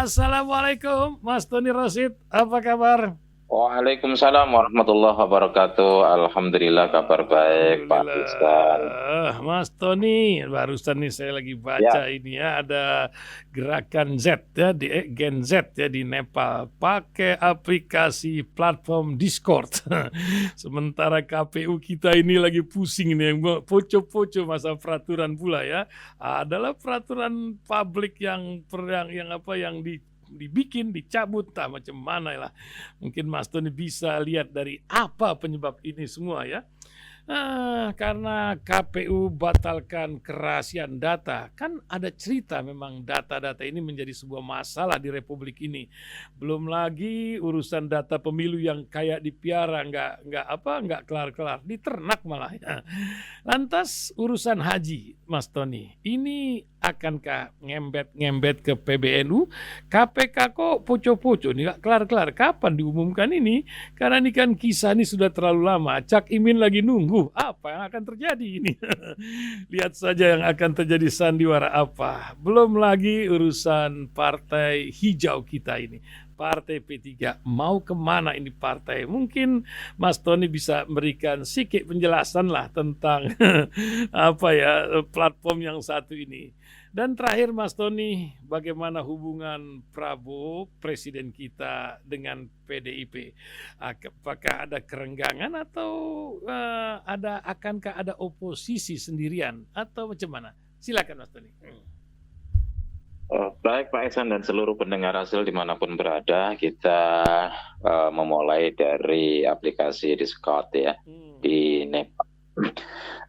Assalamualaikum Mas Tony Rosid, apa kabar? Waalaikumsalam warahmatullahi wabarakatuh. Alhamdulillah kabar baik Pak Ihsan. Alhamdulillah, Mas Tony, barusan nih saya lagi Ya, baca ini ya, ada gerakan Z ya di Gen Z ya di Nepal pakai aplikasi platform Discord. Sementara KPU kita ini lagi pusing ini yang poco-poco masa peraturan pula ya. Adalah peraturan publik yang dibikin, dicabut, tak macam mana lah. Mungkin Mas Tony bisa lihat dari apa penyebab ini semua ya. Karena KPU batalkan kerahasiaan data, kan ada cerita memang data-data ini menjadi sebuah masalah di Republik ini. Belum lagi urusan data pemilu yang kayak dipiara, nggak kelar-kelar, diternak malah ya. Lantas urusan haji, Mas Tony, ini akankah ngembet ke PBNU? KPK kok poco-poco nih, nggak kelar-kelar. Kapan diumumkan ini? Karena ini kan kisah ini sudah terlalu lama. Cak Imin lagi nunggu. Apa yang akan terjadi ini? Lihat saja yang akan terjadi sandiwara apa. Belum lagi urusan partai hijau kita ini. Partai P3 mau kemana ini partai? Mungkin Mas Tony bisa memberikan sedikit penjelasan lah tentang apa ya platform yang satu ini. Dan terakhir Mas Tony, bagaimana hubungan Prabowo presiden kita dengan PDIP? Apakah ada kerenggangan atau akankah ada oposisi sendirian atau macam mana? Silakan Mas Tony. baik Pak Ihsan dan seluruh pendengar hasil dimanapun berada, kita memulai dari aplikasi Discord ya di Nepal.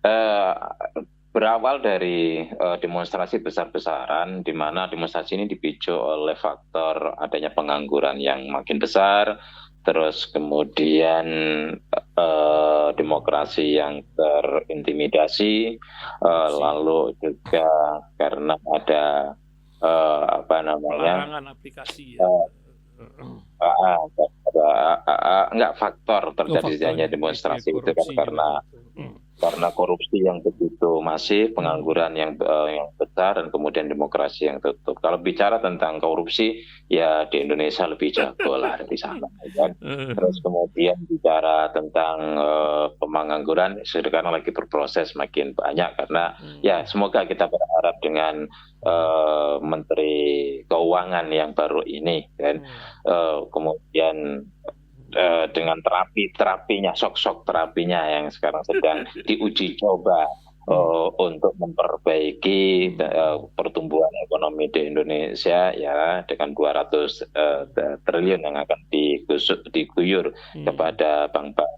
Eh, Berawal dari demonstrasi besar-besaran, di mana demonstrasi ini dipicu oleh faktor adanya pengangguran yang makin besar, terus kemudian demokrasi yang terintimidasi, lalu juga karena ada pelarangan aplikasi ya. Enggak, faktor terjadinya demonstrasi itu kan karena korupsi yang begitu masif, pengangguran yang besar, dan kemudian demokrasi yang tutup. Kalau bicara tentang korupsi, ya di Indonesia lebih jago lah di sana. Kan? Terus kemudian bicara tentang pengangguran, sekarang lagi berproses makin banyak karena ya semoga kita berharap dengan Menteri Keuangan yang baru ini, dan kemudian dengan terapinya, shock terapinya yang sekarang sedang diuji coba untuk memperbaiki pertumbuhan ekonomi di Indonesia ya, dengan 200 triliun yang akan diguyur kepada bank-bank,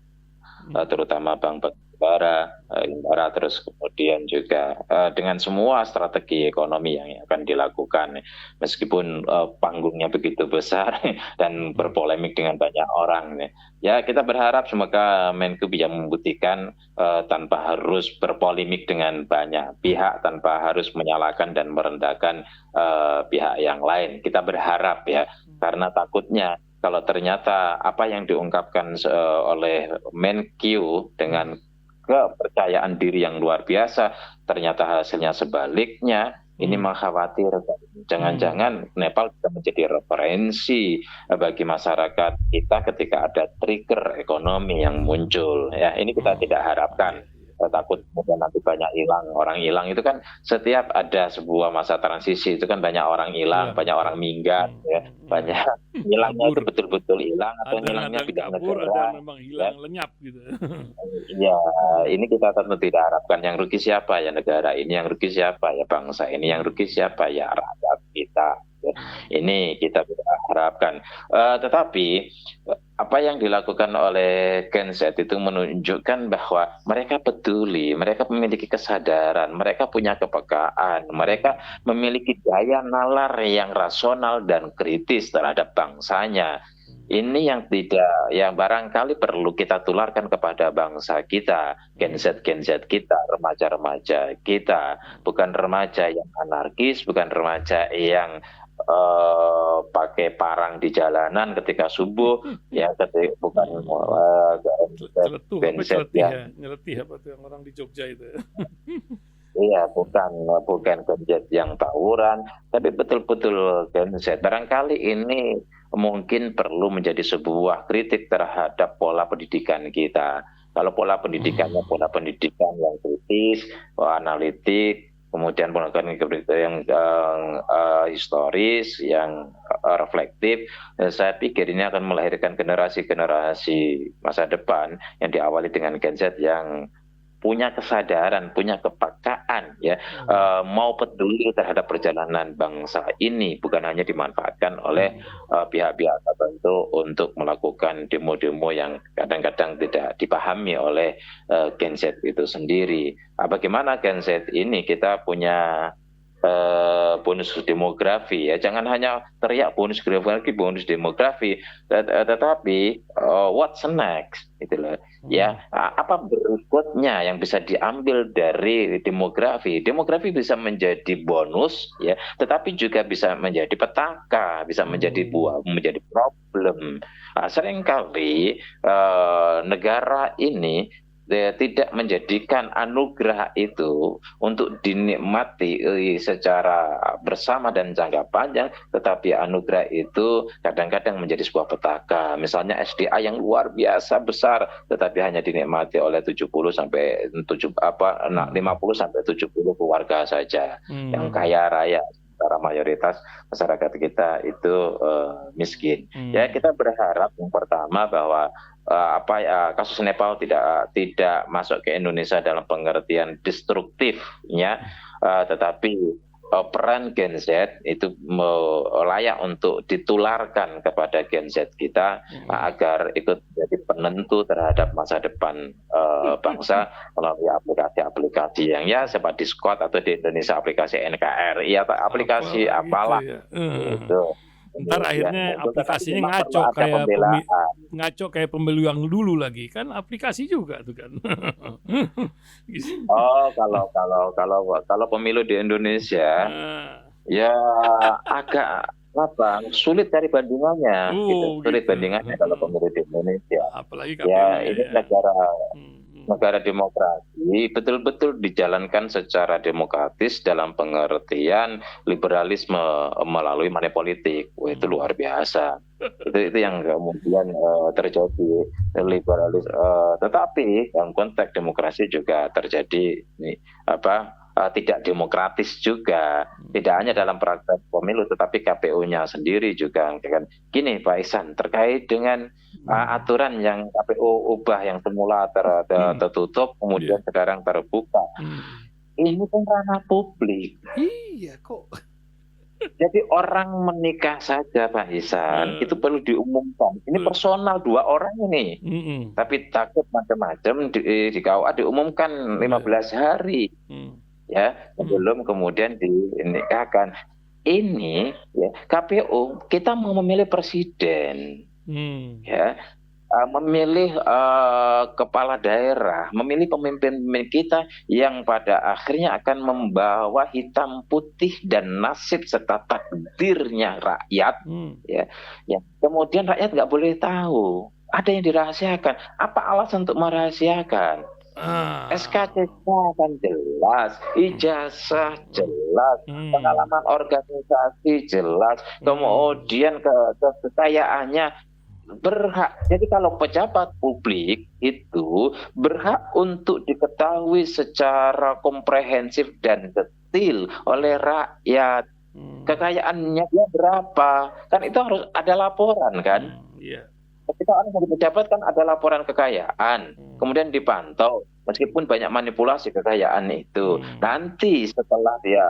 terutama bank-bank Himbara, terus kemudian juga dengan semua strategi ekonomi yang akan dilakukan, meskipun panggungnya begitu besar dan berpolemik dengan banyak orang. Ya, kita berharap semoga Menku bisa membuktikan tanpa harus berpolemik dengan banyak pihak, tanpa harus menyalahkan dan merendahkan pihak yang lain. Kita berharap ya, karena takutnya kalau ternyata apa yang diungkapkan oleh Menkyu dengan kepercayaan diri yang luar biasa, ternyata hasilnya sebaliknya, ini mengkhawatirkan. Jangan-jangan Nepal bisa menjadi referensi bagi masyarakat kita ketika ada trigger ekonomi yang muncul. Ya, ini kita tidak harapkan. Takut kemudian nanti banyak orang hilang itu kan, setiap ada sebuah masa transisi itu kan banyak orang hilang, banyak orang minggat, ya, banyak hilangnya itu betul-betul hilang atau hilangnya tidak kabur, ada memang hilang lenyap gitu. Ya, ini kita tentu tidak harapkan. Yang rugi siapa? Ya negara ini. Yang rugi siapa? Ya bangsa ini. Yang rugi siapa? Ya rakyat kita. Ini kita tidak harapkan. Tetapi apa yang dilakukan oleh Gen Z itu menunjukkan bahwa mereka peduli, mereka memiliki kesadaran, mereka punya kepekaan, mereka memiliki daya nalar yang rasional dan kritis terhadap bangsanya. Ini yang barangkali perlu kita tularkan kepada bangsa kita, Gen Z kita, remaja-remaja kita, bukan remaja yang anarkis, bukan remaja yang pakai parang di jalanan ketika subuh, ya, bukan Gen Z ya, nyeletih apa tuh yang orang di Jogja itu. Iya, bukan Gen Z yang tawuran, tapi betul-betul Gen Z. Barangkali ini mungkin perlu menjadi sebuah kritik terhadap pola pendidikan kita. Kalau pola pendidikannya pola pendidikan yang kritis, analitik, kemudian pola pendidikan yang historis, yang reflektif, saya pikir ini akan melahirkan generasi-generasi masa depan yang diawali dengan Gen Z yang punya kesadaran, punya kepekaan, ya, mau peduli terhadap perjalanan bangsa ini, bukan hanya dimanfaatkan oleh pihak-pihak tertentu untuk melakukan demo-demo yang kadang-kadang tidak dipahami oleh Gen Z itu sendiri. Bagaimana Gen Z ini kita punya bonus demografi, ya, jangan hanya teriak bonus demografi, tetapi what's next, gitu loh, ya, apa berikutnya yang bisa diambil dari demografi. Demografi bisa menjadi bonus, ya, tetapi juga bisa menjadi petaka, bisa menjadi problem. Seringkali negara ini tidak menjadikan anugerah itu untuk dinikmati secara bersama dan jangka panjang, tetapi anugerah itu kadang-kadang menjadi sebuah petaka. Misalnya SDA yang luar biasa besar, tetapi hanya dinikmati oleh 50 sampai 70 keluarga saja yang kaya raya. Secara mayoritas masyarakat kita itu miskin. Ya, kita berharap yang pertama bahwa kasus Nepal tidak masuk ke Indonesia dalam pengertian destruktifnya, tetapi peran Gen Z itu layak untuk ditularkan kepada Gen Z kita agar ikut menjadi penentu terhadap masa depan bangsa melalui aplikasi-aplikasi yang, ya, seperti Discord, atau di Indonesia aplikasi NKRI atau aplikasi apalah itu. Ntar akhirnya aplikasinya ngaco kayak pemilu yang dulu lagi, kan aplikasi juga tuh kan. Kalau pemilu di Indonesia ya agak sulit cari bandingannya, sulit bandingannya kalau pemilu di Indonesia. Apalagi ya, ini negara demokrasi betul-betul dijalankan secara demokratis dalam pengertian liberalisme melalui money politik. Itu luar biasa. Itu yang kemudian terjadi liberalis. Tetapi dalam konteks demokrasi juga terjadi tidak demokratis juga, tidak hanya dalam praktek pemilu, tetapi KPU-nya sendiri juga. Gini Pak Ihsan, terkait dengan aturan yang KPU ubah yang semula tertutup, kemudian sekarang terbuka. Ini kan ranah publik. Iya kok. Jadi orang menikah saja Pak Ihsan, itu perlu diumumkan. Ini personal 2 orang ini. Tapi takut macam-macam di KUA diumumkan 15 hari. Ya, sebelum kemudian dinikahkan. Ini, ya, KPU kita mau memilih presiden, ya, memilih kepala daerah, memilih pemimpin kita yang pada akhirnya akan membawa hitam putih dan nasib serta takdirnya rakyat, ya. Kemudian rakyat nggak boleh tahu, ada yang dirahasiakan. Apa alasan untuk merahasiakan? SKCK kan jelas, ijazah jelas, pengalaman organisasi jelas, kemudian kekayaannya berhak. Jadi kalau pejabat publik itu berhak untuk diketahui secara komprehensif dan detail oleh rakyat. Kekayaannya dia berapa? Kan itu harus ada laporan kan? Ketika orang menjadi pejabat kan ada laporan kekayaan, kemudian dipantau. Meskipun banyak manipulasi kekayaan itu, nanti setelah dia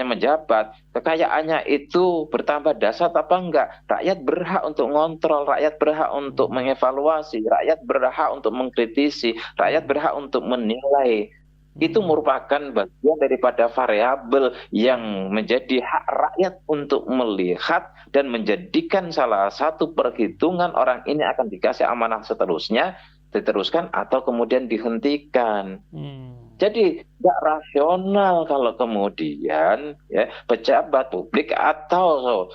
menjabat, kekayaannya itu bertambah dahsyat apa enggak? Rakyat berhak untuk ngontrol, rakyat berhak untuk mengevaluasi, rakyat berhak untuk mengkritisi, rakyat berhak untuk menilai. Itu merupakan bagian daripada variabel yang menjadi hak rakyat untuk melihat dan menjadikan salah satu perhitungan orang ini akan dikasih amanah seterusnya, diteruskan atau kemudian dihentikan. Jadi nggak rasional kalau kemudian, ya, pejabat publik atau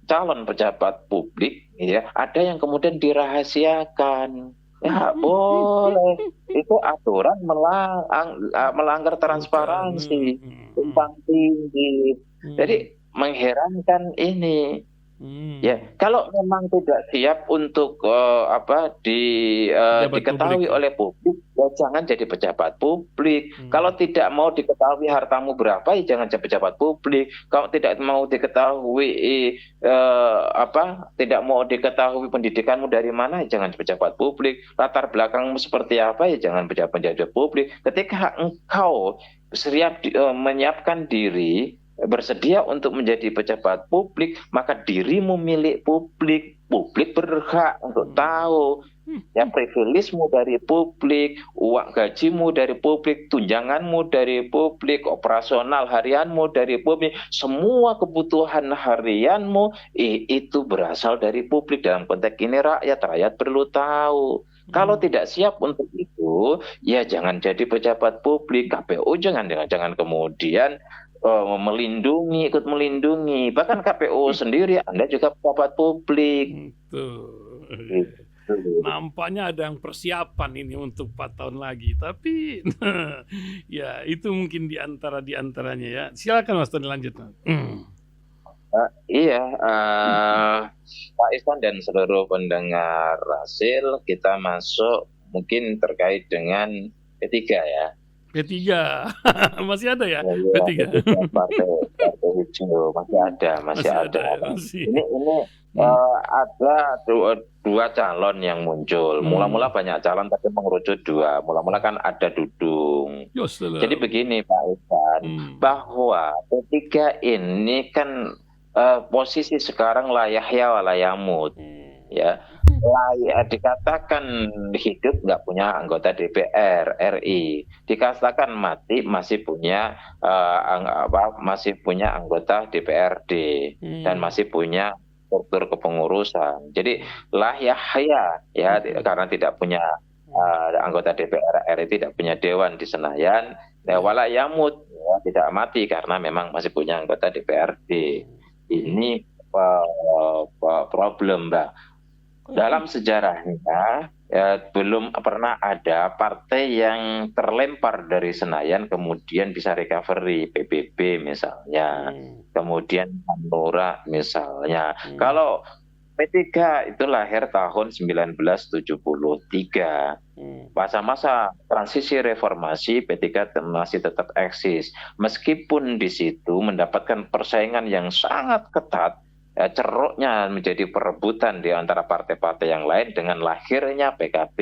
calon pejabat publik, ya, ada yang kemudian dirahasiakan. Ya boleh, itu aturan melanggar transparansi, tumpang tindih. Jadi mengherankan ini. Ya, kalau memang tidak siap untuk diketahui publik. oleh publik, ya jangan jadi pejabat publik. Kalau tidak mau diketahui hartamu berapa, ya jangan jadi pejabat publik. Kalau tidak mau diketahui tidak mau diketahui pendidikanmu dari mana, ya jangan pejabat publik. Latar belakangmu seperti apa, ya jangan pejabat publik. Ketika engkau siap menyiapkan diri, bersedia untuk menjadi pejabat publik, maka dirimu milik publik. Publik berhak untuk tahu ya privilege-mu dari publik, uang gajimu dari publik, tunjanganmu dari publik, operasional harianmu dari publik, semua kebutuhan harianmu itu berasal dari publik. Dalam konteks ini rakyat perlu tahu. Kalau tidak siap untuk itu, ya jangan jadi pejabat publik. KPU jangan kemudian ikut melindungi. Bahkan KPU sendiri, Anda juga pejabat publik. Nampaknya ada yang persiapan ini untuk 4 tahun lagi. Tapi ya itu mungkin diantaranya ya. Silakan Mas Tony lanjut. Pak Ihsan dan seluruh pendengar Rasil, kita masuk mungkin terkait dengan P3 ya. P3 masih ada ya? P3 partai hijau masih ada. Ini ada dua calon yang muncul. Mula-mula banyak calon tapi mengerucut 2. Mula-mula kan ada Dudung. Jadi begini Pak Ihsan, bahwa P3 ini kan posisi sekarang la yahya wa la yamut, ya. Dikatakan hidup nggak punya anggota DPR RI, dikatakan mati masih punya anggota DPRD dan masih punya struktur kepengurusan. Jadi lah ya karena tidak punya anggota DPR RI, tidak punya dewan di Senayan, wala yamut, ya, tidak mati karena memang masih punya anggota DPRD. Ini problem, Mbak. Dalam sejarahnya belum pernah ada partai yang terlempar dari Senayan kemudian bisa recovery, PBB misalnya, kemudian Hanura misalnya. Kalau P3 itu lahir tahun 1973. Masa-masa transisi reformasi, P3 masih tetap eksis. Meskipun di situ mendapatkan persaingan yang sangat ketat, ceruknya menjadi perebutan di antara partai-partai yang lain dengan lahirnya PKB,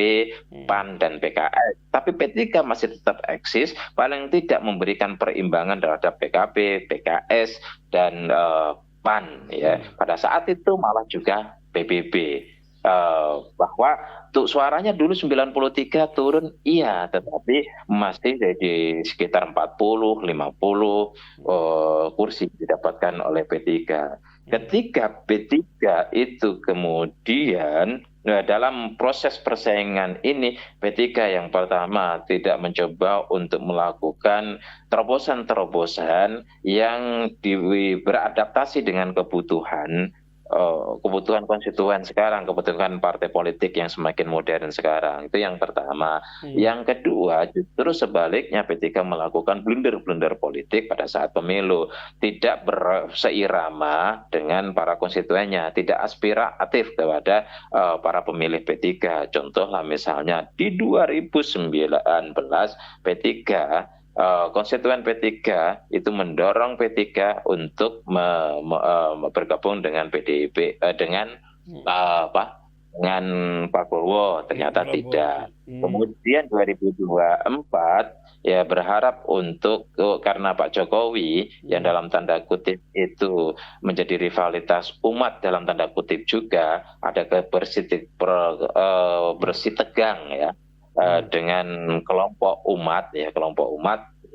PAN, dan PKS. Tapi P3 masih tetap eksis, paling tidak memberikan perimbangan terhadap PKB, PKS, dan PAN. Ya. Pada saat itu malah juga PBB. Bahwa suaranya dulu 93 turun, iya, tetapi masih jadi sekitar 40-50 kursi didapatkan oleh P3. Ketika P3 itu kemudian dalam proses persaingan ini, P3 yang pertama tidak mencoba untuk melakukan terobosan-terobosan yang beradaptasi dengan kebutuhan konstituen sekarang, kebutuhan partai politik yang semakin modern sekarang. Itu yang pertama. Yang kedua, justru sebaliknya P3 melakukan blunder-blunder politik pada saat pemilu, tidak berseirama dengan para konstituennya, tidak aspiratif kepada para pemilih P3. Contohlah misalnya di 2019 P3 konstituen P3 itu mendorong P3 untuk bergabung dengan PDIP dengan dengan Pak Prabowo, ternyata tidak. Kemudian 2024 ya berharap untuk karena Pak Jokowi yang dalam tanda kutip itu menjadi rivalitas umat dalam tanda kutip juga, ada bersih tegang ya dengan kelompok umat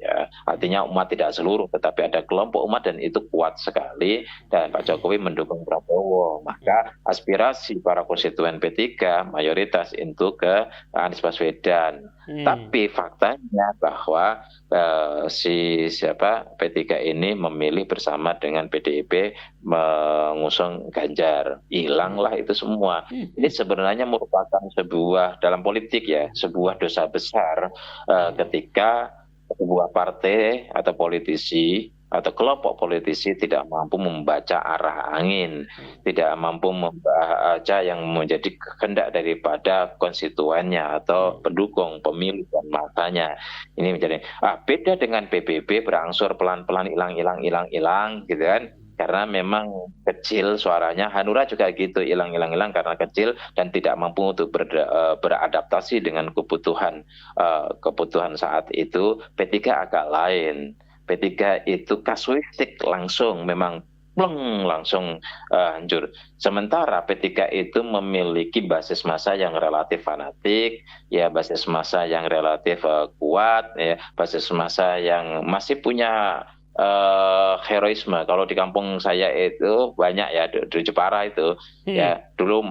ya. Artinya umat tidak seluruh, tetapi ada kelompok umat dan itu kuat sekali dan Pak Jokowi mendukung Prabowo. Maka aspirasi para konstituen P3 mayoritas itu ke Anies Baswedan. Tapi faktanya bahwa P3 ini memilih bersama dengan PDIP mengusung Ganjar. Hilanglah itu semua. Ini sebenarnya merupakan sebuah, dalam politik ya, sebuah dosa besar ketika sebuah partai atau politisi atau kelompok politisi tidak mampu membaca arah angin, tidak mampu membaca yang menjadi kehendak daripada konstituennya atau pendukung, pemilih dan masanya. Ini menjadi beda dengan PBB berangsur pelan-pelan hilang gitu kan. Karena memang kecil suaranya, Hanura juga gitu, hilang karena kecil dan tidak mampu untuk beradaptasi dengan kebutuhan saat itu. P3 agak lain. P3 itu kasuistik langsung, memang pleng langsung hancur. Sementara P3 itu memiliki basis massa yang relatif fanatik, ya basis massa yang relatif kuat, ya basis massa yang masih punya heroisme. Kalau di kampung saya itu banyak ya di Jepara itu ya dulu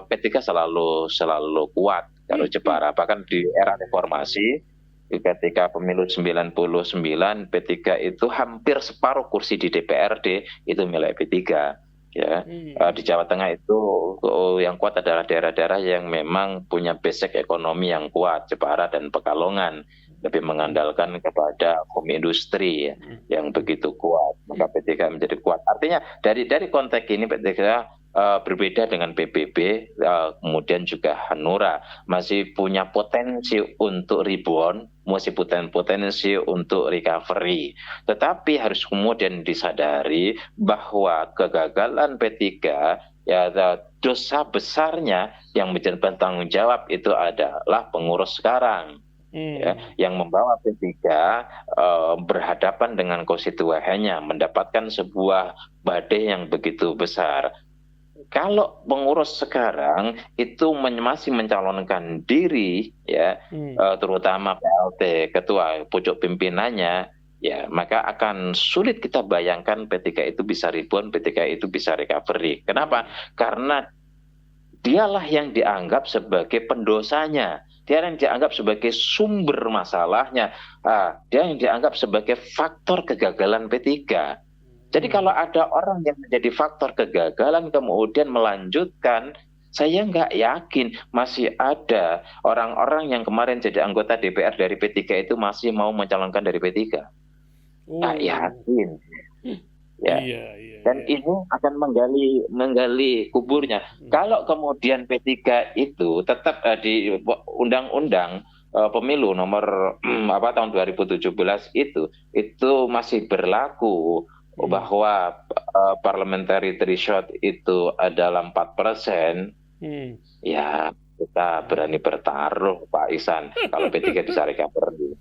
P3 selalu kuat kalau Jepara, bahkan di era reformasi ketika pemilu 99 P3 itu hampir separuh kursi di DPRD itu milik P3 ya. Di Jawa Tengah itu yang kuat adalah daerah-daerah yang memang punya basic ekonomi yang kuat, Jepara dan Pekalongan lebih mengandalkan kepada industri yang begitu kuat, maka P3 menjadi kuat. Artinya dari konteks ini P3 berbeda dengan PBB, kemudian juga Hanura masih punya potensi untuk rebound, masih potensi untuk recovery. Tetapi harus kemudian disadari bahwa kegagalan P3 ya dosa besarnya yang menjadi tanggung jawab itu adalah pengurus sekarang. Ya, yang membawa P3 berhadapan dengan konstituennya, mendapatkan sebuah badai yang begitu besar. Kalau pengurus sekarang itu masih mencalonkan diri, ya, terutama PLT, ketua pucuk pimpinannya, ya, maka akan sulit kita bayangkan P3 itu bisa rebound, P3 itu bisa recovery. Kenapa? Karena dialah yang dianggap sebagai pendosanya. Dia yang dianggap sebagai sumber masalahnya. Dia yang dianggap sebagai faktor kegagalan P3. Jadi kalau ada orang yang menjadi faktor kegagalan kemudian melanjutkan, saya nggak yakin masih ada orang-orang yang kemarin jadi anggota DPR dari P3 itu masih mau mencalonkan dari P3. Nggak yakin. Ya. Dan ini akan menggali kuburnya. Kalau kemudian P3 itu tetap di undang-undang pemilu nomor tahun 2017 itu masih berlaku bahwa parliamentary threshold itu adalah 4%. Ya, kita berani bertaruh Pak Ihsan kalau P3 bisa recovery.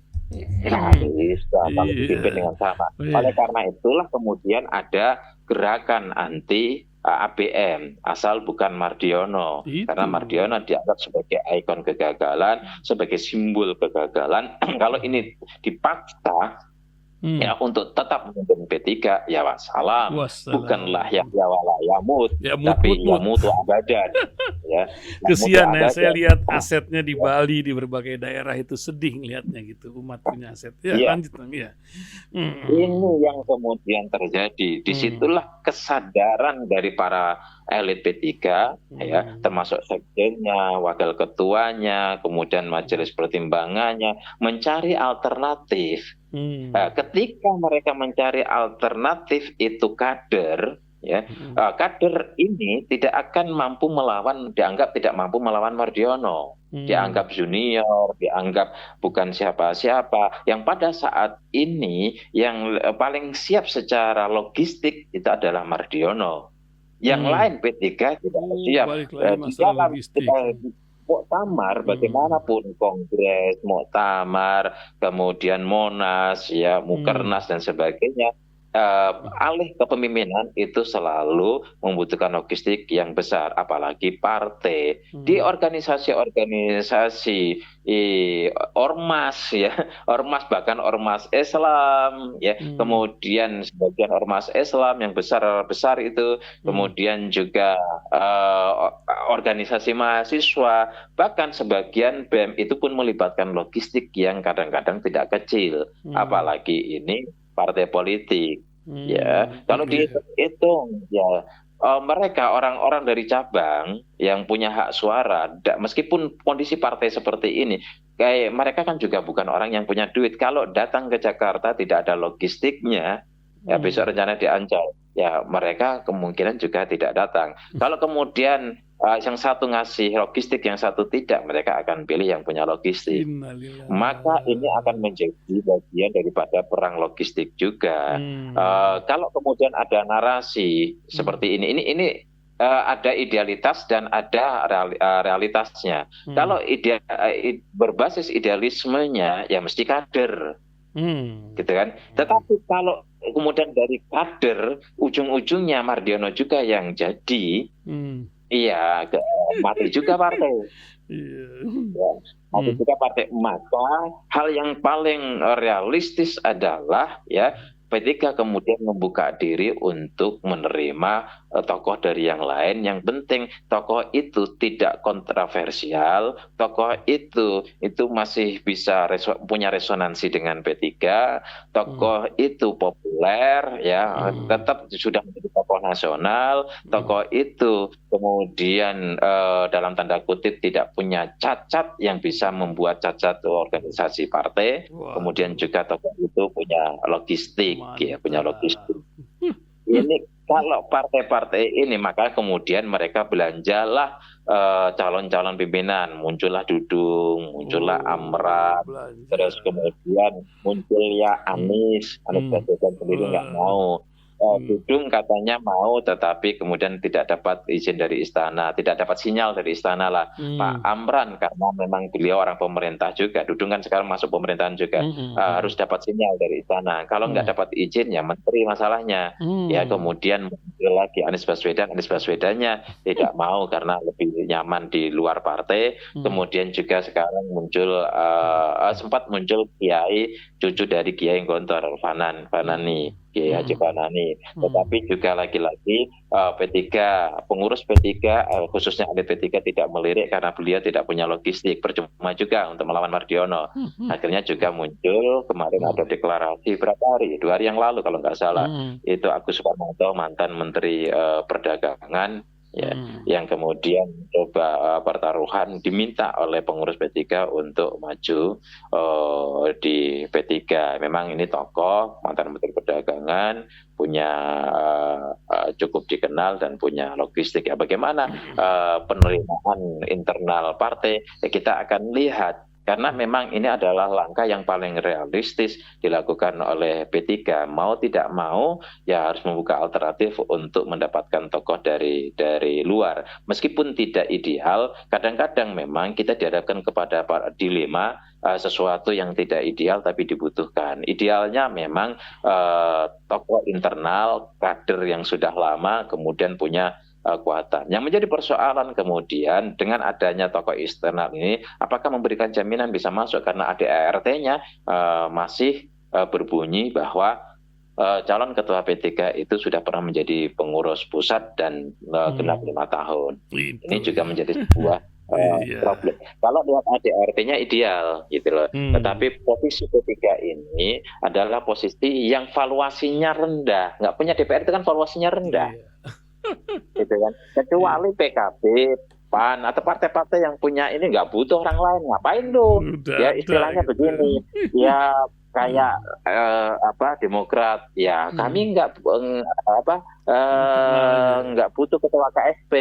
Nah, bisa kalau dipimpin dengan sama. Oleh karena itulah kemudian ada gerakan anti ABM asal bukan Mardiono, karena Mardiono dianggap sebagai ikon kegagalan, sebagai simbol kegagalan. Kalau ini dipaksa ya untuk tetap memimpin P3, ya wassalam. Bukanlah Yahya wala yamut, tapi yamutu abadan. Ya, kesian ya, saya lihat asetnya di Bali, di berbagai daerah itu sedih ngelihatnya gitu, umat punya aset. Lanjut ya. Ini yang kemudian terjadi. Disitulah kesadaran dari para elit P3, ya, termasuk sekjennya, wakil ketuanya, kemudian majelis pertimbangannya, mencari alternatif. Ketika mereka mencari alternatif itu kader, ya, kader ini tidak akan mampu melawan, dianggap tidak mampu melawan Mardiono, dianggap junior, dianggap bukan siapa-siapa. Yang pada saat ini yang paling siap secara logistik itu adalah Mardiono. Yang lain P3 tidak siap. Di dalam muktamar, bagaimanapun kongres, muktamar, kemudian Monas, ya, Mukernas dan sebagainya, alih kepemimpinan itu selalu membutuhkan logistik yang besar, apalagi partai. Di organisasi-organisasi ormas ya, ormas bahkan ormas Islam ya, kemudian sebagian ormas Islam yang besar-besar itu, kemudian juga organisasi mahasiswa, bahkan sebagian BEM itu pun melibatkan logistik yang kadang-kadang tidak kecil, apalagi ini partai politik. Ya, kalau dihitung ya mereka orang-orang dari cabang yang punya hak suara, meskipun kondisi partai seperti ini, kayak mereka kan juga bukan orang yang punya duit. Kalau datang ke Jakarta tidak ada logistiknya, ya besok rencana diancam, ya mereka kemungkinan juga tidak datang. Kalau kemudian yang satu ngasih logistik, yang satu tidak, mereka akan pilih yang punya logistik. Maka ini akan menjadi bagian daripada perang logistik juga. Kalau kemudian ada narasi seperti ini ada idealitas dan ada realitasnya. Kalau berbasis idealismenya, ya mesti kader. Gitu kan. Tetapi kalau kemudian dari kader, ujung-ujungnya Mardiono juga yang jadi, iya, mati juga partai. Ya, mati juga partai. Maka hal yang paling realistis adalah ya P3 kemudian membuka diri untuk menerima tokoh dari yang lain. Yang penting tokoh itu tidak kontroversial, tokoh itu masih bisa punya resonansi dengan P3, tokoh itu populer, ya tetap sudah menjadi tokoh nasional, tokoh itu kemudian dalam tanda kutip tidak punya cacat yang bisa membuat cacat organisasi partai, kemudian juga tokoh itu punya logistik. Ya, punya logistik. Ini kalau partai-partai ini, maka kemudian mereka belanjalah calon-calon pimpinan, muncullah Dudung, muncullah Amran, terus kemudian muncul ya Anies Baswedan sendiri nggak mau. Dudung katanya mau, tetapi kemudian tidak dapat izin dari istana, tidak dapat sinyal dari istana lah. Pak Amran karena memang beliau orang pemerintah juga, Dudung kan sekarang masuk pemerintahan juga, harus dapat sinyal dari istana. Kalau nggak dapat izin ya menteri masalahnya. Ya kemudian muncul lagi Anies Baswedannya tidak mau karena lebih nyaman di luar partai. Kemudian juga sekarang muncul sempat muncul Kiai, cucu dari Kiai Gontor, Fanani. Haji Fanani, tetapi juga lagi-lagi P3, pengurus P3 khususnya elit P3 tidak melirik karena beliau tidak punya logistik, percuma juga untuk melawan Mardiono. Akhirnya juga muncul kemarin ada deklarasi berapa hari, 2 hari yang lalu kalau nggak salah, itu Agus Suparmanto, mantan Menteri Perdagangan, ya, yang kemudian coba pertaruhan diminta oleh pengurus P3 untuk maju di P3. Memang ini tokoh mantan Menteri Perdagangan, punya cukup dikenal dan punya logistik. Ya, bagaimana penerimaan internal partai, ya, kita akan lihat. Karena memang ini adalah langkah yang paling realistis dilakukan oleh P3. Mau tidak mau, ya harus membuka alternatif untuk mendapatkan tokoh dari luar. Meskipun tidak ideal, kadang-kadang memang kita dihadapkan kepada dilema sesuatu yang tidak ideal tapi dibutuhkan. Idealnya memang tokoh internal, kader yang sudah lama, kemudian punya kekuatan. Yang menjadi persoalan kemudian dengan adanya tokoh eksternal ini, apakah memberikan jaminan bisa masuk, karena ADART-nya masih berbunyi bahwa calon ketua P3 itu sudah pernah menjadi pengurus pusat dan genap 5 tahun. Ini juga menjadi sebuah problem. Kalau lihat ADART-nya ideal gitu loh. Tetapi posisi P3 ini adalah posisi yang valuasinya rendah. Nggak punya DPR itu kan valuasinya rendah. Gitu kan. Kecuali PKB, PAN atau partai-partai yang punya ini nggak butuh orang lain, ngapain dong? Ya istilahnya begini, ya kayak Demokrat, ya kami nggak butuh ketua KSP,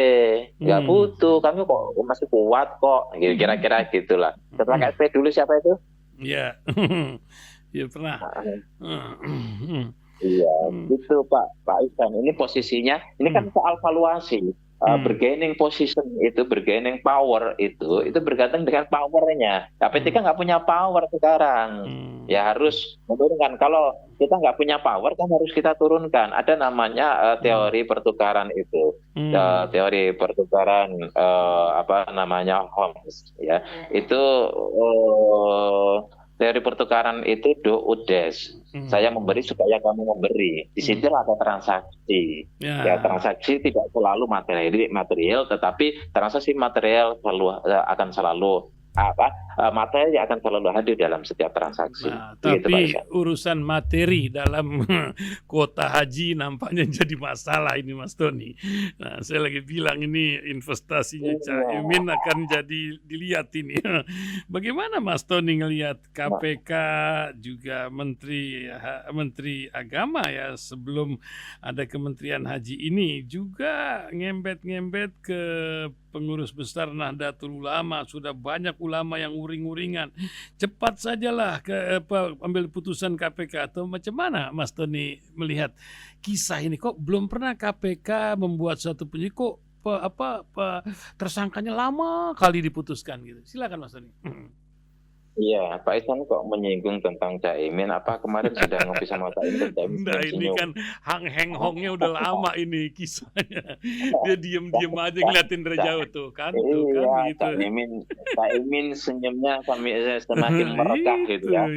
nggak butuh, kami kok masih kuat kok, kira-kira gitulah. Ketua KSP dulu siapa itu? Ya, ya pernah. Iya, gitu Pak Ihsan. Ini posisinya, ini kan soal valuasi. Bergaining position itu, bergaining power itu bergantung dengan powernya. P3 nggak punya power sekarang. Ya harus menurunkan. Kalau kita nggak punya power kan harus kita turunkan. Ada namanya teori pertukaran itu. Teori pertukaran Holmes ya. Itu teori pertukaran itu do ut des. Saya memberi supaya kamu memberi. Di situ ada transaksi. Ya, transaksi tidak selalu material, tetapi transaksi material akan selalu materi akan selalu hadir dalam setiap transaksi. Nah, tapi urusan materi dalam kuota haji nampaknya jadi masalah ini, Mas Tony. Nah, saya lagi bilang ini investasinya Caimin akan jadi dilihat ini. Bagaimana Mas Tony ngelihat KPK juga Menteri Agama ya sebelum ada Kementerian Haji ini juga ngembet-ngembet ke pengurus besar Nahdlatul Ulama, sudah banyak ulama yang uring-uringan. Cepat sajalah ambil putusan KPK atau macam mana Mas Tony melihat kisah ini? Kok belum pernah KPK membuat satu penyidik, kok tersangkanya lama kali diputuskan gitu. Silakan Mas Tony. Iya, Pak Ihsan kok menyinggung tentang Caimin? Apa kemarin sudah ngopi sama Caimin? Nah, ini kan Heng Hongnya udah lama ini kisahnya. Dia diem aja ngeliatin dari jauh tuh kan. Iya, gitu. Caimin senyumnya semakin merekah gitu ya.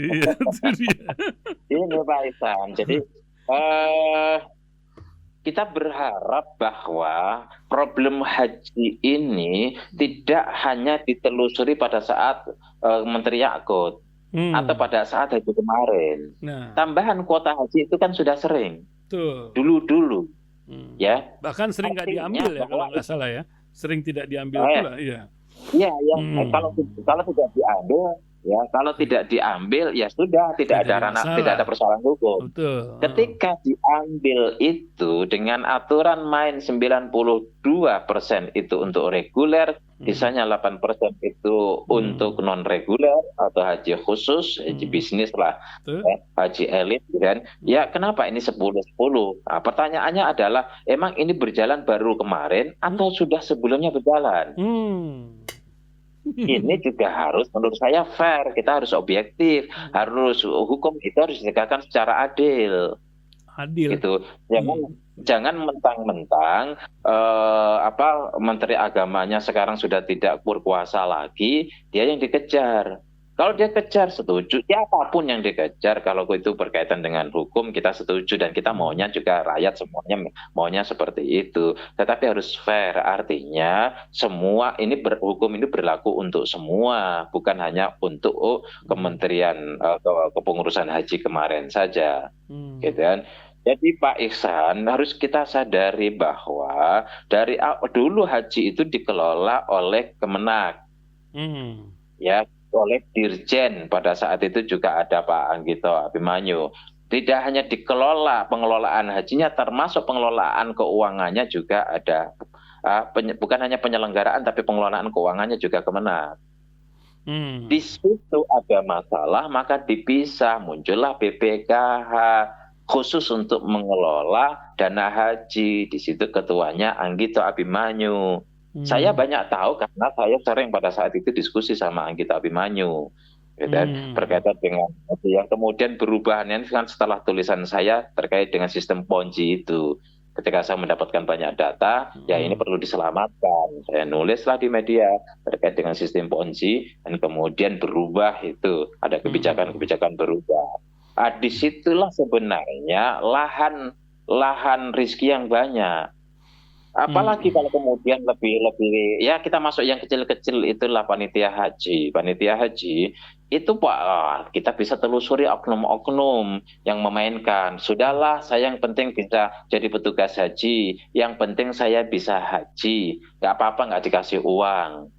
Ini Pak Ihsan. Jadi kita berharap bahwa problem haji ini tidak hanya ditelusuri pada saat Menteri Ya'qub atau pada saat haji kemarin. Tambahan kuota haji itu kan sudah sering. Dulu-dulu. Ya. Bahkan sering nggak diambil ya kalau nggak salah ya. Sering tidak diambil pula. Iya. Iya. Kalau tidak diambil, ya kalau tidak diambil ya sudah tidak ada persoalan hukum. Betul. Ketika diambil itu dengan aturan main 92% itu untuk reguler, sisanya 8% itu untuk non reguler atau haji khusus, haji bisnis lah, haji elit kan. Ya kenapa ini 10-10? Nah, pertanyaannya adalah emang ini berjalan baru kemarin atau sudah sebelumnya berjalan? Ini juga harus menurut saya fair, kita harus objektif, hukum itu harus ditegakkan secara adil gitu. Jangan mentang-mentang Menteri Agamanya sekarang sudah tidak berkuasa lagi, dia yang dikejar. Kalau dia kejar setuju, siapapun yang dikejar kalau itu berkaitan dengan hukum kita setuju dan kita maunya juga rakyat semuanya maunya seperti itu. Tetapi harus fair, artinya semua ini hukum ini berlaku untuk semua, bukan hanya untuk Kementerian Kepengurusan Haji kemarin saja, gitu kan? Jadi Pak Ihsan harus kita sadari bahwa dari dulu haji itu dikelola oleh Kemenak, ya. Oleh Dirjen pada saat itu juga ada Pak Anggito Abimanyu. Tidak hanya dikelola pengelolaan hajinya, termasuk pengelolaan keuangannya juga ada. Bukan hanya penyelenggaraan, tapi pengelolaan keuangannya juga Kemenak. Di situ ada masalah, maka dipisah, muncullah BPKH khusus untuk mengelola dana haji. Di situ ketuanya Anggito Abimanyu. Saya banyak tahu karena saya sering pada saat itu diskusi sama Anggito Abimanyu, dan berkaitan dengan yang kemudian perubahannya kan setelah tulisan saya terkait dengan sistem Ponzi itu. Ketika saya mendapatkan banyak data, ya ini perlu diselamatkan. Saya nulislah di media terkait dengan sistem Ponzi dan kemudian berubah itu, ada kebijakan-kebijakan berubah. Disitulah sebenarnya lahan rezeki yang banyak. Apalagi kalau kemudian lebih ya kita masuk yang kecil-kecil itulah panitia haji. Panitia haji itu Pak, kita bisa telusuri oknum-oknum yang memainkan. Sudahlah, saya yang penting bisa jadi petugas haji, yang penting saya bisa haji, nggak apa-apa nggak dikasih uang,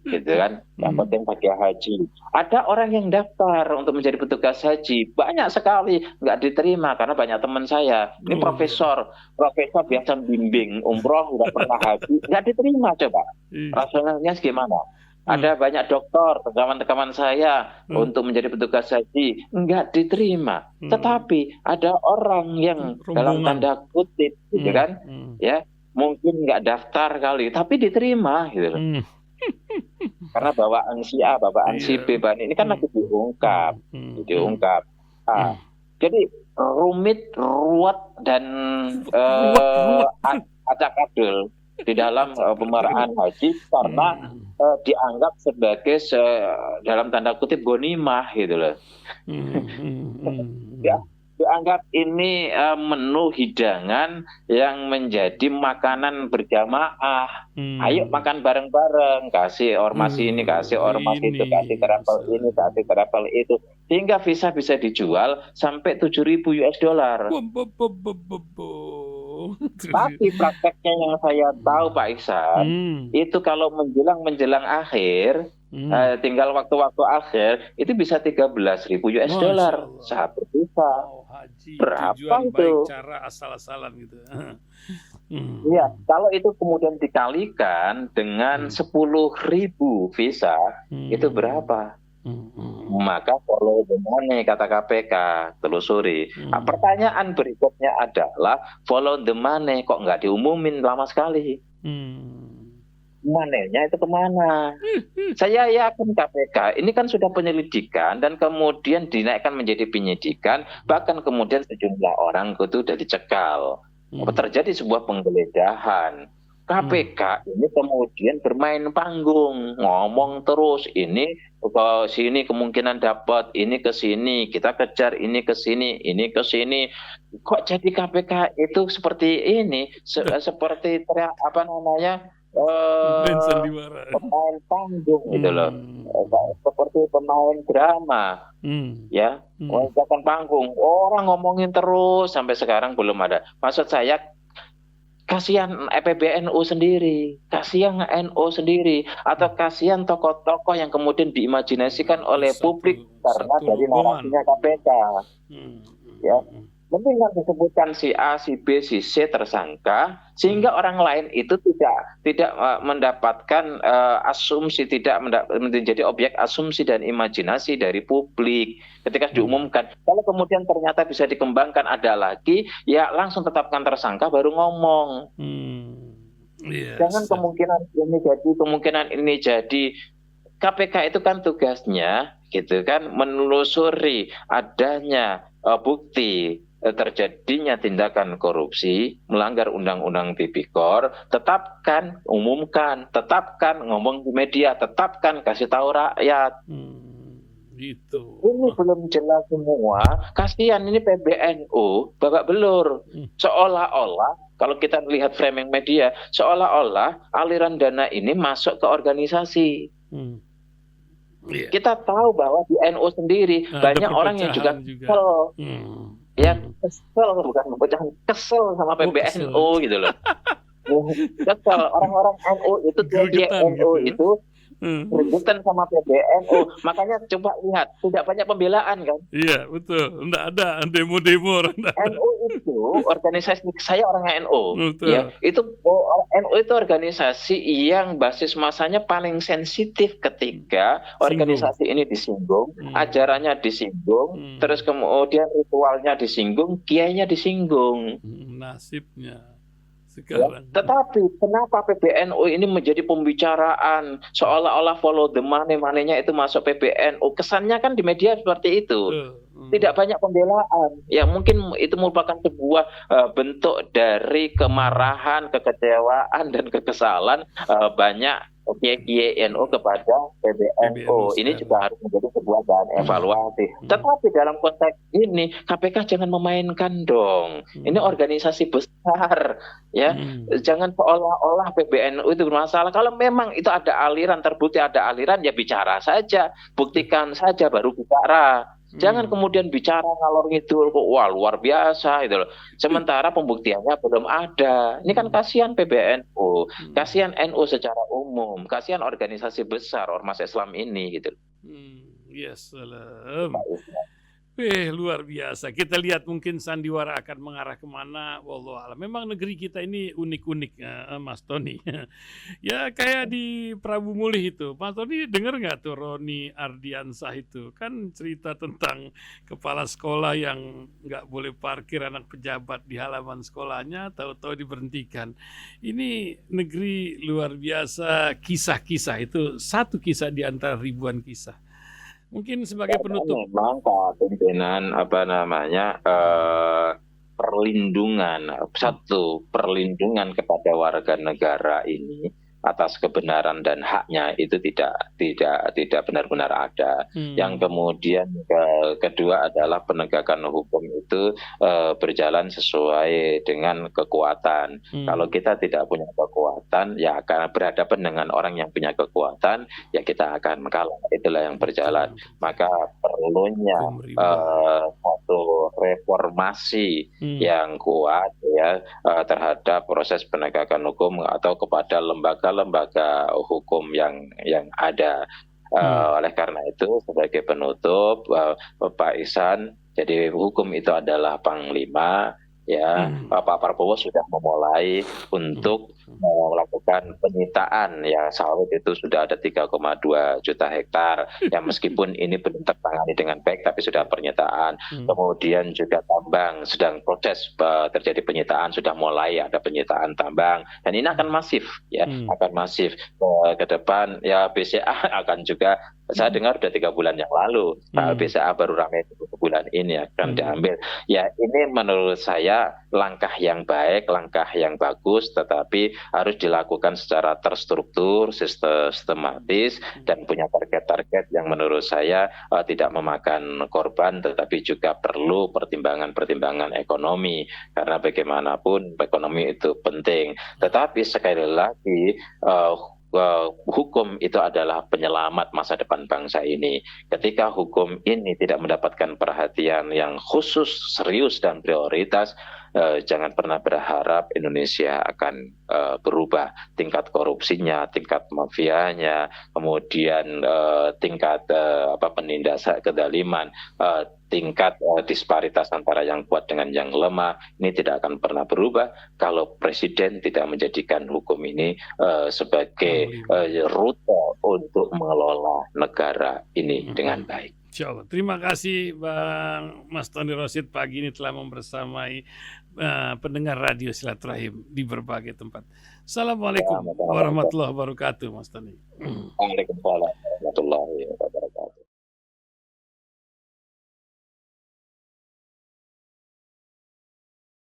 gitu kan? Yang penting pakai haji. Ada orang yang daftar untuk menjadi petugas haji, banyak sekali nggak diterima karena banyak teman saya. Ini profesor biasa bimbing umroh nggak pernah haji, nggak diterima coba. Rasanya gimana? Ada banyak dokter, teman-teman saya untuk menjadi petugas haji, nggak diterima. Tetapi ada orang yang dalam tanda kutip, gitu kan, ya mungkin nggak daftar kali, tapi diterima gitu loh. Hmm. Karena bawaan si A, bawaan si B, bawaan ini kan lagi diungkap. Ah, jadi rumit, ruwet, dan acak-adul di dalam pemerahan haji karena dianggap sebagai dalam tanda kutip gonimah gitu loh. Ya, dianggap ini menu hidangan yang menjadi makanan berjamaah. Ayo makan bareng-bareng, kasih ormas ini, kasih ormas itu, kasih travel ini, kasih travel itu, sehingga visa bisa dijual sampai $7.000. Tapi prakteknya yang saya tahu Pak Ihsan, itu kalau menjelang akhir, tinggal waktu-waktu akhir, itu bisa $13.000 satu visa. Berapa itu? Cara asal-asalan gitu. Iya, kalau itu kemudian dikalikan dengan 10.000 visa, itu berapa? Maka follow the money, kata KPK, telusuri. Nah, pertanyaan berikutnya adalah follow the money kok nggak diumumin lama sekali? Money-nya itu kemana? Saya yakin KPK ini kan sudah penyelidikan dan kemudian dinaikkan menjadi penyidikan, bahkan kemudian sejumlah orang itu sudah dicekal. Terjadi sebuah penggeledahan. KPK ini kemudian bermain panggung, ngomong terus, ini ke sini kemungkinan dapat, ini ke sini, kita kejar, ini ke sini, ini ke sini. Kok jadi KPK itu seperti ini, seperti apa namanya, pemain panggung gitu loh, seperti pemain drama, ya, mengucapkan panggung, orang ngomongin terus sampai sekarang belum ada. Maksud saya, kasihan PBNU sendiri, kasihan NU sendiri, atau kasihan tokoh-tokoh yang kemudian diimajinasikan oleh publik karena dari narasinya KPK. Ya, mendingan disebutkan si A, si B, si C tersangka, sehingga orang lain itu tidak mendapatkan asumsi, tidak menjadi objek asumsi dan imajinasi dari publik ketika diumumkan. Kalau kemudian ternyata bisa dikembangkan ada lagi, ya langsung tetapkan tersangka baru ngomong. Jangan kemungkinan ini jadi. KPK itu kan tugasnya gitu kan menelusuri adanya bukti terjadinya tindakan korupsi, melanggar undang-undang Tipikor, tetapkan, umumkan, tetapkan, ngomong di media, tetapkan, kasih tahu rakyat. Gitu. Ini belum jelas semua. Kasihan ini PBNU babak belur. Seolah-olah kalau kita lihat framing media, seolah-olah aliran dana ini masuk ke organisasi. Kita tahu bahwa di NU sendiri banyak orang yang juga kesel. Ya, kesel, bukan pecahan, kesel sama PBNU gitu loh. Kesel, orang-orang NU itu, NU itu rebutan sama PBNU. Makanya coba lihat, tidak banyak pembelaan kan? Iya, betul. Enggak ada demo-demo. NU itu organisasi, saya orang NU. Ya, itu NU itu organisasi yang basis masanya paling sensitif ketika organisasi ini disinggung, ajarannya disinggung, terus kemudian ritualnya disinggung, kiainya disinggung. Nasibnya. Sekarang. Ya, tetapi kenapa PBNU ini menjadi pembicaraan seolah-olah follow the money, money-nya itu masuk PBNU? Kesannya kan di media seperti itu. Tidak banyak pembelaan. Ya mungkin itu merupakan sebuah bentuk dari kemarahan, kekecewaan dan kekesalan banyak NU kepada PBNU. Ini juga harus menjadi sebuah bahan evaluasi. Tetapi dalam konteks ini KPK jangan memainkan dong. Ini organisasi besar, ya. Jangan seolah-olah PBNU itu bermasalah. Kalau memang itu ada aliran, terbukti ada aliran, ya bicara saja, buktikan saja baru bicara. Jangan kemudian bicara ngalor ngidul kok, wah luar biasa gitu loh. Sementara pembuktiannya belum ada. Ini kan kasihan PBNU, kasihan NU secara umum, kasihan organisasi besar ormas Islam ini gitu. Ya salam. Luar biasa. Kita lihat mungkin sandiwara akan mengarah kemana, wallahu a'lam. Memang negeri kita ini unik-unik, Mas Tony. Ya kayak di Prabu Mulih itu. Mas Tony dengar nggak tuh Roni Ardiansah itu? Kan cerita tentang kepala sekolah yang nggak boleh parkir anak pejabat di halaman sekolahnya, tahu-tahu diberhentikan. Ini negeri luar biasa, kisah-kisah itu satu kisah di antara ribuan kisah. Mungkin sebagai penutup. Memang Pak pimpinan perlindungan perlindungan kepada warga negara ini atas kebenaran dan haknya itu tidak benar-benar ada. Yang kemudian kedua adalah penegakan hukum itu berjalan sesuai dengan kekuatan. Kalau kita tidak punya kekuatan, ya akan berhadapan dengan orang yang punya kekuatan, ya kita akan kalah. Itulah yang berjalan. Maka perlunya satu reformasi yang kuat ya terhadap proses penegakan hukum atau kepada lembaga hukum yang ada. Oleh karena itu sebagai penutup Pak Ihsan, jadi hukum itu adalah panglima ya. Pak Prabowo sudah memulai untuk melakukan penyitaan ya, sawit itu sudah ada 3,2 juta hektar ya, meskipun ini belum tertangani dengan baik tapi sudah penyitaan. Kemudian juga tambang sedang proses terjadi penyitaan, sudah mulai ada penyitaan tambang dan ini akan masif ya, akan masif ke depan ya. BCA akan juga, saya dengar udah 3 bulan yang lalu BCA baru ramai bulan ini akan diambil ya. Ini menurut saya langkah yang baik, langkah yang bagus, tetapi harus dilakukan secara terstruktur, sistematis, dan punya target-target yang menurut saya tidak memakan korban, tetapi juga perlu pertimbangan-pertimbangan ekonomi, karena bagaimanapun ekonomi itu penting. Tetapi sekali lagi hukum itu adalah penyelamat masa depan bangsa ini. Ketika hukum ini tidak mendapatkan perhatian yang khusus, serius, dan prioritas, jangan pernah berharap Indonesia akan berubah. Tingkat korupsinya, tingkat mafianya, kemudian tingkat penindasan kedaliman, tingkat disparitas antara yang kuat dengan yang lemah, ini tidak akan pernah berubah kalau Presiden tidak menjadikan hukum ini sebagai rute untuk mengelola negara ini dengan baik. Insya Allah. Terima kasih Bang Mas Tony Rosyid pagi ini telah membersamai pendengar radio Silaturahim di berbagai tempat. Assalamualaikum warahmatullahi wabarakatuh, Mas Tony. Waalaikumsalam warahmatullahi wabarakatuh.